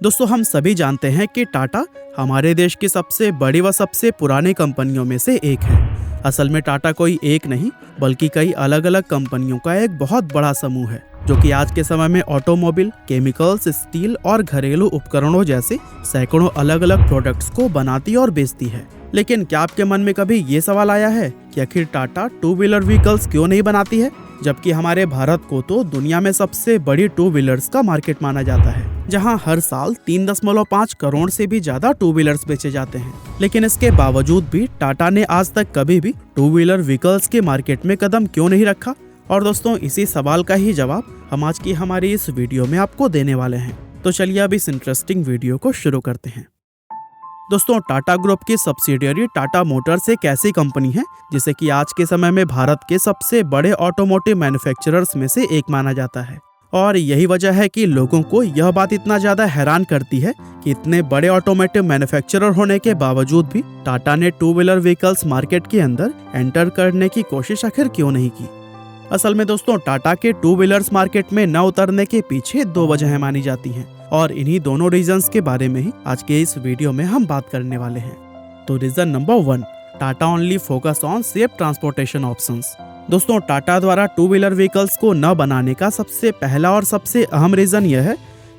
दोस्तों हम सभी जानते हैं कि टाटा हमारे देश की सबसे बड़ी व सबसे पुरानी कंपनियों में से एक है। असल में टाटा कोई एक नहीं बल्कि कई अलग अलग कंपनियों का एक बहुत बड़ा समूह है जो कि आज के समय में ऑटोमोबाइल, केमिकल्स, स्टील और घरेलू उपकरणों जैसे सैकड़ों अलग अलग प्रोडक्ट्स को बनाती और बेचती है। लेकिन क्या आपके मन में कभी ये सवाल आया है कि आखिर टाटा टू व्हीलर व्हीकल्स क्यों नहीं बनाती है, जबकि हमारे भारत को तो दुनिया में सबसे बड़ी टू व्हीलर्स का मार्केट माना जाता है, जहां हर साल 3.5 करोड़ से भी ज्यादा टू व्हीलर्स बेचे जाते हैं। लेकिन इसके बावजूद भी टाटा ने आज तक कभी भी टू व्हीलर व्हीकल्स के मार्केट में कदम क्यों नहीं रखा। और दोस्तों इसी सवाल का ही जवाब हम आज की हमारी इस वीडियो में आपको देने वाले हैं। तो चलिए अब इस इंटरेस्टिंग वीडियो को शुरू करते हैं। दोस्तों टाटा ग्रुप की सब्सिडियरी टाटा मोटर्स एक ऐसी कंपनी है जिसे कि आज के समय में भारत के सबसे बड़े ऑटोमोटिव मैन्युफैक्चरर्स में से एक माना जाता है। और यही वजह है कि लोगों को यह बात इतना ज्यादा हैरान करती है कि इतने बड़े ऑटोमोटिव मैन्युफैक्चरर होने के बावजूद भी टाटा ने टू व्हीलर व्हीकल्स मार्केट के अंदर एंटर करने की कोशिश आखिर क्यों नहीं की। असल में दोस्तों टाटा के टू व्हीलर्स मार्केट में न उतरने के पीछे दो वजहें मानी जाती हैं और इन्हीं दोनों रीजंस के बारे में ही आज के इस वीडियो में हम बात करने वाले हैं। तो reason number 1, Tata only focus on safe transportation options. दोस्तों टाटा द्वारा टू व्हीलर व्हीकल्स को न बनाने का सबसे पहला और सबसे अहम रीजन यह है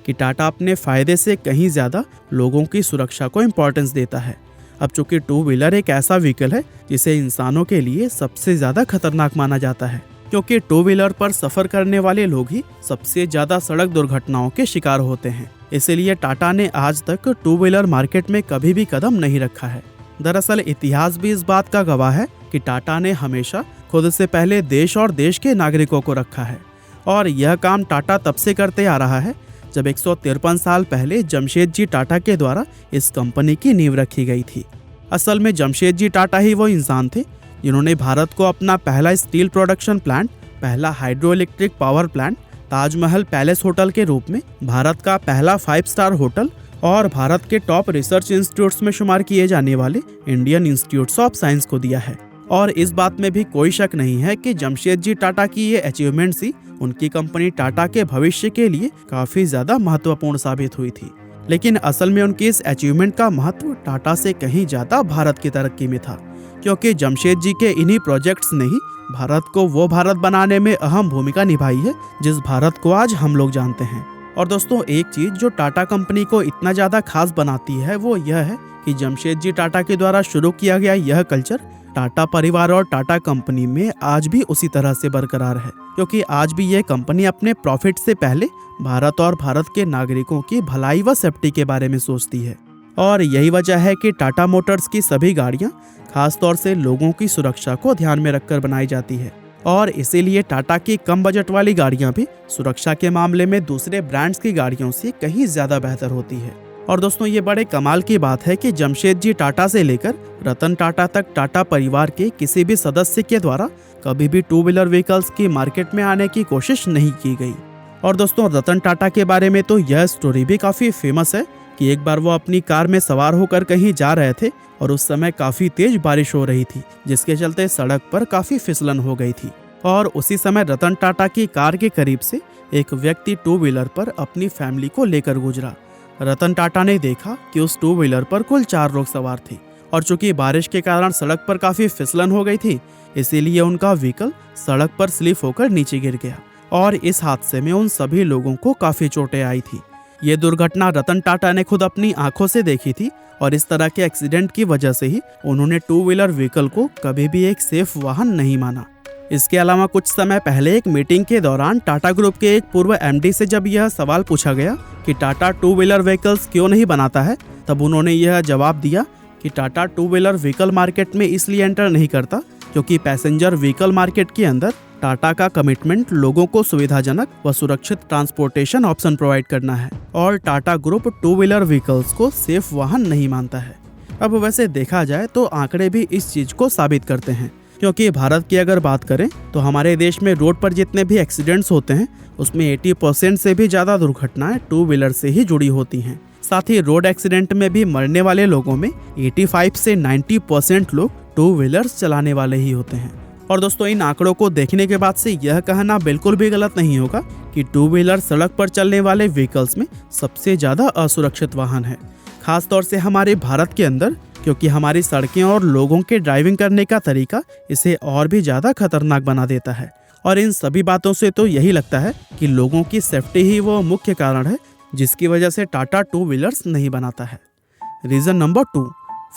कि टाटा अपने फायदे से कहीं ज्यादा लोगों की सुरक्षा को इम्पोर्टेंस देता है। अब चूंकि टू व्हीलर एक ऐसा व्हीकल है जिसे इंसानों के लिए सबसे ज्यादा खतरनाक माना जाता है, क्योंकि टू व्हीलर पर सफर करने वाले लोग ही सबसे ज्यादा सड़क दुर्घटनाओं के शिकार होते हैं। इसलिए टाटा ने आज तक टू व्हीलर मार्केट में कभी भी कदम नहीं रखा है। दरअसल इतिहास भी इस बात का गवाह है कि टाटा ने हमेशा खुद से पहले देश और देश के नागरिकों को रखा है। और यह काम टाटा तब से करते आ रहा है जब 153 साल पहले जमशेदजी टाटा के द्वारा इस कंपनी की नींव रखी गई थी। असल में जमशेदजी टाटा ही वो इंसान थे जिन्होंने भारत को अपना पहला स्टील प्रोडक्शन प्लांट, पहला hydro electric power plant, Taj Mahal palace hotel के रूप में, भारत का पहला 5 स्टार होटल और भारत के टॉप रिसर्च इंस्टीट्यूट्स में शुमार किए जाने वाले इंडियन इंस्टीट्यूट्स ऑफ साइंस को दिया है। और इस बात में भी कोई शक नहीं है कि जमशेदजी टाटा की ये अचीवमेंट्स ही उनकी कंपनी टाटा के भविष्य के लिए काफी ज्यादा महत्वपूर्ण साबित हुई थी। लेकिन असल में उनकी इस अचीवमेंट का महत्व टाटा से कहीं ज्यादा भारत की तरक्की में था, क्योंकि जमशेदजी के इन्हीं प्रोजेक्ट्स ने ही भारत को वो भारत बनाने में अहम भूमिका निभाई है जिस भारत को आज हम लोग जानते हैं। और दोस्तों एक चीज जो टाटा कंपनी को इतना ज्यादा खास बनाती है वो यह है कि जमशेदजी टाटा के द्वारा शुरू किया गया यह कल्चर टाटा परिवार और टाटा कंपनी में आज भी उसी तरह से बरकरार है, क्योंकि आज भी यह कंपनी अपने प्रॉफिट से पहले भारत और भारत के नागरिकों की भलाई व सेफ्टी के बारे में सोचती है। और यही वजह है कि टाटा मोटर्स की सभी गाड़ियां खास तौर से लोगों की सुरक्षा को ध्यान में रखकर बनाई जाती है। और इसीलिए टाटा की कम बजट वाली गाड़ियां भी सुरक्षा के मामले में दूसरे ब्रांड्स की गाड़ियों से कहीं ज्यादा बेहतर होती है। और दोस्तों ये बड़े कमाल की बात है कि जमशेदजी टाटा से लेकर रतन टाटा तक टाटा परिवार के किसी भी सदस्य के द्वारा कभी भी टू व्हीलर व्हीकल्स की मार्केट में आने की कोशिश नहीं की गई। और दोस्तों रतन टाटा के बारे में तो यह स्टोरी भी काफी फेमस है कि एक बार वो अपनी कार में सवार होकर कहीं जा रहे थे और उस समय काफी तेज बारिश हो रही थी, जिसके चलते सड़क पर काफी फिसलन हो गई थी। और उसी समय रतन टाटा की कार के करीब से एक व्यक्ति टू व्हीलर पर अपनी फैमिली को लेकर गुजरा। रतन टाटा ने देखा कि उस टू व्हीलर पर कुल 4 लोग सवार थे और चूंकि बारिश के कारण सड़क पर काफी फिसलन हो गई थी, इसीलिए उनका व्हीकल सड़क पर स्लिप होकर नीचे गिर गया और इस हादसे में उन सभी लोगों को काफी चोटें आई थी। ये दुर्घटना रतन टाटा ने खुद अपनी आंखों से देखी थी और इस तरह के एक्सीडेंट की वजह से ही उन्होंने टू व्हीलर व्हीकल को कभी भी एक सेफ वाहन नहीं माना। इसके अलावा कुछ समय पहले एक मीटिंग के दौरान टाटा ग्रुप के एक पूर्व एमडी से जब यह सवाल पूछा गया कि टाटा टू व्हीलर व्हीकल्स क्यों नहीं बनाता है, तब उन्होंने यह जवाब दिया कि Tata two wheeler vehicle market में इसलिए एंटर नहीं करता क्योंकि पैसेंजर व्हीकल मार्केट के अंदर टाटा का कमिटमेंट लोगों को सुविधाजनक व सुरक्षित ट्रांसपोर्टेशन ऑप्शन प्रोवाइड करना है और Tata group two wheeler vehicles को सेफ वाहन नहीं मानता है। अब वैसे देखा जाए तो आंकड़े भी इस चीज को साबित करते हैं, क्योंकि भारत की अगर बात करें तो हमारे देश में रोड पर जितने भी एक्सीडेंट्स होते हैं उसमें 80% से भी ज्यादा दुर्घटनाएं टू व्हीलर से ही जुड़ी होती हैं। साथ ही रोड एक्सीडेंट में भी मरने वाले लोगों में 85 से 90% लोग टू व्हीलर्स चलाने वाले ही होते हैं। और दोस्तों इन आंकड़ों को देखने के बाद से यह कहना बिल्कुल भी गलत नहीं होगा कि टू व्हीलर सड़क पर चलने वाले व्हीकल्स में सबसे ज्यादा असुरक्षित वाहन है, खास तौर से हमारे भारत के अंदर, क्योंकि हमारी सड़कें और लोगों के ड्राइविंग करने का तरीका इसे और भी ज्यादा खतरनाक बना देता है। और इन सभी बातों से तो यही लगता है कि लोगों की सेफ्टी ही वो मुख्य कारण है जिसकी वजह से टाटा टू व्हीलर्स नहीं बनाता है। Reason number 2,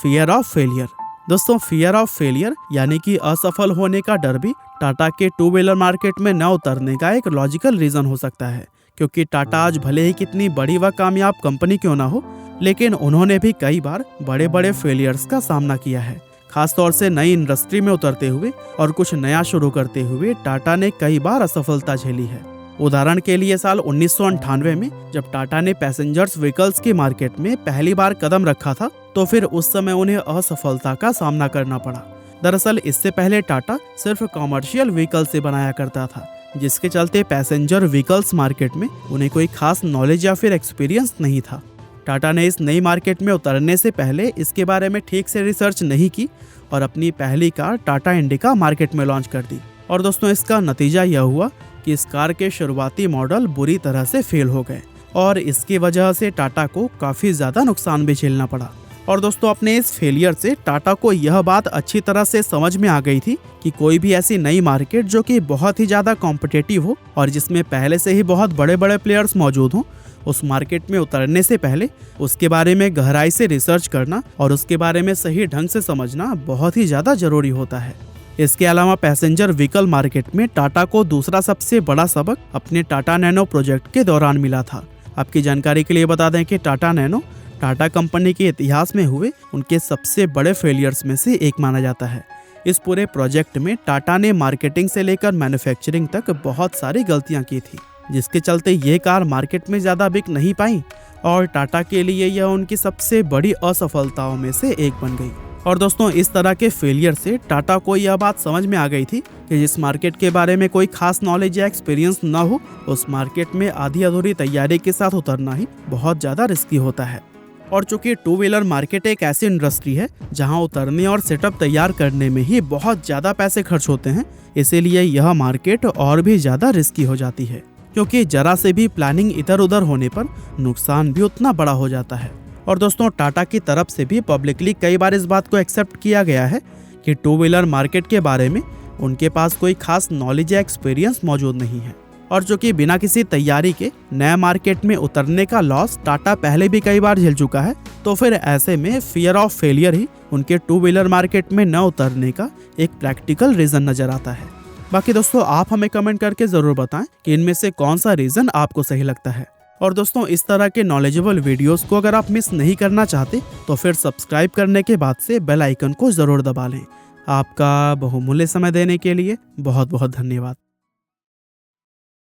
fear of failure. दोस्तों फियर ऑफ फेलियर यानी कि असफल होने का डर भी टाटा के टू व्हीलर मार्केट में न उतरने का एक लॉजिकल रीजन हो सकता है, क्योंकि टाटा आज भले ही कितनी बड़ी व कामयाब कंपनी क्यों ना हो, लेकिन उन्होंने भी कई बार बड़े बड़े फेलियर्स का सामना किया है। खास तौर से नई इंडस्ट्री में उतरते हुए और कुछ नया शुरू करते हुए टाटा ने कई बार असफलता झेली है। उदाहरण के लिए साल 1998 में जब टाटा ने पैसेंजर्स व्हीकल्स की मार्केट में पहली बार कदम रखा था, तो फिर उस समय उन्हें असफलता का सामना करना पड़ा। दरअसल इससे पहले टाटा सिर्फ कॉमर्शियल व्हीकल से बनाया करता था, जिसके चलते पैसेंजर व्हीकल्स मार्केट में उन्हें कोई खास नॉलेज या फिर एक्सपीरियंस नहीं था। टाटा ने इस नई मार्केट में उतरने से पहले इसके बारे में ठीक से रिसर्च नहीं की और अपनी पहली कार टाटा इंडिका मार्केट में लॉन्च कर दी। और दोस्तों इसका नतीजा यह हुआ कि इस कार के शुरुआती मॉडल बुरी तरह से फेल हो गए और इसकी वजह से टाटा को काफ़ी ज़्यादा नुकसान भी झेलना पड़ा। और दोस्तों अपने इस फेलियर से टाटा को यह बात अच्छी तरह से समझ में आ गई थी कि कोई भी ऐसी नई मार्केट जो कि बहुत ही ज़्यादा कॉम्पिटिटिव हो और जिसमें पहले से ही बहुत बड़े बड़े प्लेयर्स मौजूद हों, उस मार्केट में उतरने से पहले उसके बारे में गहराई से रिसर्च करना और उसके बारे में सही ढंग से समझना बहुत ही ज़्यादा जरूरी होता है। इसके अलावा पैसेंजर व्हीकल मार्केट में टाटा को दूसरा सबसे बड़ा सबक अपने टाटा नैनो प्रोजेक्ट के दौरान मिला था। आपकी जानकारी के लिए बता दें कि टाटा नैनो टाटा कंपनी के इतिहास में हुए उनके सबसे बड़े फेलियर्स में से एक माना जाता है। इस पूरे प्रोजेक्ट में टाटा ने मार्केटिंग से लेकर मैन्युफैक्चरिंग तक बहुत सारी गलतियां की थी, जिसके चलते ये कार मार्केट में ज़्यादा बिक नहीं पाई और टाटा के लिए यह उनकी सबसे बड़ी असफलताओं में से एक बन गई। और दोस्तों इस तरह के फेलियर से टाटा को यह बात समझ में आ गई थी कि जिस मार्केट के बारे में कोई खास नॉलेज या एक्सपीरियंस न हो, उस मार्केट में आधी अधूरी तैयारी के साथ उतरना ही बहुत ज़्यादा रिस्की होता है। और चूंकि टू व्हीलर मार्केट एक ऐसी इंडस्ट्री है जहां उतरने और सेटअप तैयार करने में ही बहुत ज़्यादा पैसे खर्च होते हैं, इसीलिए यह मार्केट और भी ज़्यादा रिस्की हो जाती है, क्योंकि जरा से भी प्लानिंग इधर उधर होने पर नुकसान भी उतना बड़ा हो जाता है। और दोस्तों टाटा की तरफ से भी पब्लिकली कई बार इस बात को एक्सेप्ट किया गया है कि टू व्हीलर मार्केट के बारे में उनके पास कोई खास नॉलेज या एक्सपीरियंस मौजूद नहीं है, और जो कि बिना किसी तैयारी के नए मार्केट में उतरने का लॉस टाटा पहले भी कई बार झेल चुका है। तो फिर ऐसे में फियर ऑफ फेलियर ही उनके टू व्हीलर मार्केट में न उतरने का एक प्रैक्टिकल रीजन नजर आता है। बाकी दोस्तों आप हमें कमेंट करके जरूर बताएं कि इनमें से कौन सा रीजन आपको सही लगता है। और दोस्तों इस तरह के नॉलेजेबल वीडियोस को अगर आप मिस नहीं करना चाहते तो फिर सब्सक्राइब करने के बाद से बेल आइकन को जरूर दबा लें। आपका बहुमूल्य समय देने के लिए बहुत बहुत धन्यवाद।